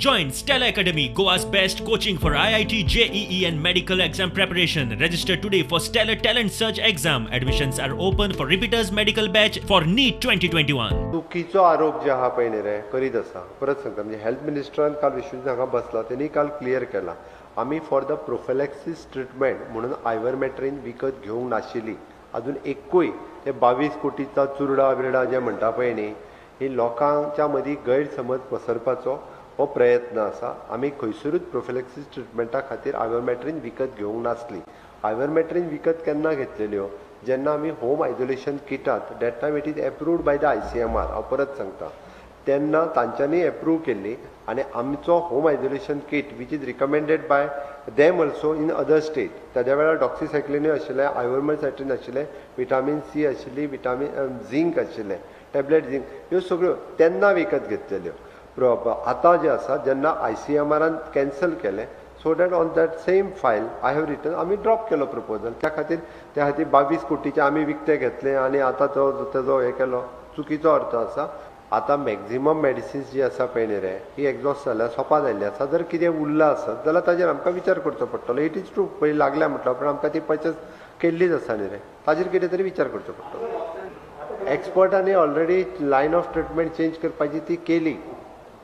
Join Stella Academy, Goa's best coaching for IIT, JEE and medical exam preparation. Register today for Stellar Talent Search exam. Admissions are open for repeaters medical batch for NEET 2021. चुकीचो आरोप जे आहा पळय न्ही रे करीत आसा परत सांगता म्हणजे हेल्थ मिनिस्टरान काल विश्वजीत हांगा बसला तेणी काल क्लियर केला आमी फॉर द प्रोफिलॅक्सीस ट्रिटमेंट म्हणून आयव्हरमेट्रिन विकत घेवंक नाशिल्ली अजून एकूय ते 22 कोटीचा चुरडा बिरडा जे म्हणटा पळय न्ही ही लोकांच्या मदीं गैरसमज पसरपाचो हो प्रयत्न आसा आमी खंयसरूच प्रोफिलॅक्सीस ट्रिटमेंटा खातीर आयव्हरमेट्रिन विकत घेवंक नासली आयव्हरमेट्रिन विकत केन्ना घेतलेल्यो जेन्ना आमी होम आयसोलेशन किटात that time it is approved by the ICMR हांव परत सांगता तेन्ना तांच्यांनी एप्रूव केल्ली आनी आमचो home isolation kit which is recommended by them also in other state ताज्या वेळार डॉक्सिसायक्लिनूय आशिल्लें आयव्हरमेट्रिन आशिल्लें विटामीन C आशिल्ली विटामीन झिंक आशिल्लें टॅबलेट झिंक ह्यो सगळ्यो तेन्ना विकत घेतलेल्यो आतां जे आसा जेन्ना ICMRन कॅन्सल केलें so that on that same file I have written आमी ड्रॉप केलो प्रपोजल त्या खातीर 22 कोटीचे आमी विकते घेतले आनी आतां तेजो हे केलो चुकीचो अर्थ आसा आतां मॅक्झिमम मेडिसिन्स जी आसा पळय न्ही रे ही एक्झॉस्ट जाल्या सोंपा जाल्ली आसा जर कितें उरलां आसत जाल्यार ताजेर आमकां विचार करचो पडटलो इट इज ट्रू पळय लागल्या म्हटलं पण आमकां ती परचेस केल्लीच आसा न्ही रे ताजेर कितें तरी विचार करचो पडटलो एक्सपर्टांनी already line of treatment change करपाची ती केली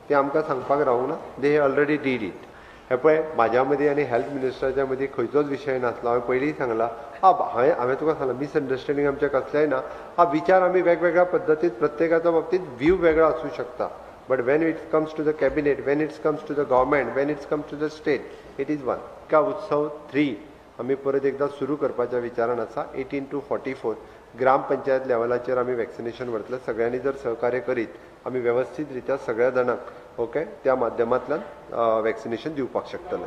ती आमकां सांगपाक रावूंक ना दे हे ऑलरेडी डीड इट हे पळय म्हाज्या मदीं आनी हेल्थ मिनिस्टराच्या मदीं खंयचोच विशय नासलो हांवें पयलीं सांगलां हांवें तुका सांगलां मिसअंडरस्टँडींग आमचें कसलेंय ना विचार आमी वेगवेगळ्या पद्दतीन प्रत्येकाच्या बाबतींत व्यू वेगळो आसूं शकता but when it comes to the cabinet when it's comes to the government when it's comes to the state it is one का उत्सव 3 आमी परत एकदां सुरू करपाच्या विचारान आसा 18 to 44 ग्रामपंचायत लेवलाचेर आमी वॅक्सिनेशन व्हरतले सगळ्यांनी जर सहकार्य करीत आमी वेवस्थीत रित्या सगळ्या जाणांक ओके त्या माध्यमांतल्यान वॅक्सिनेशन दिवपाक शकतले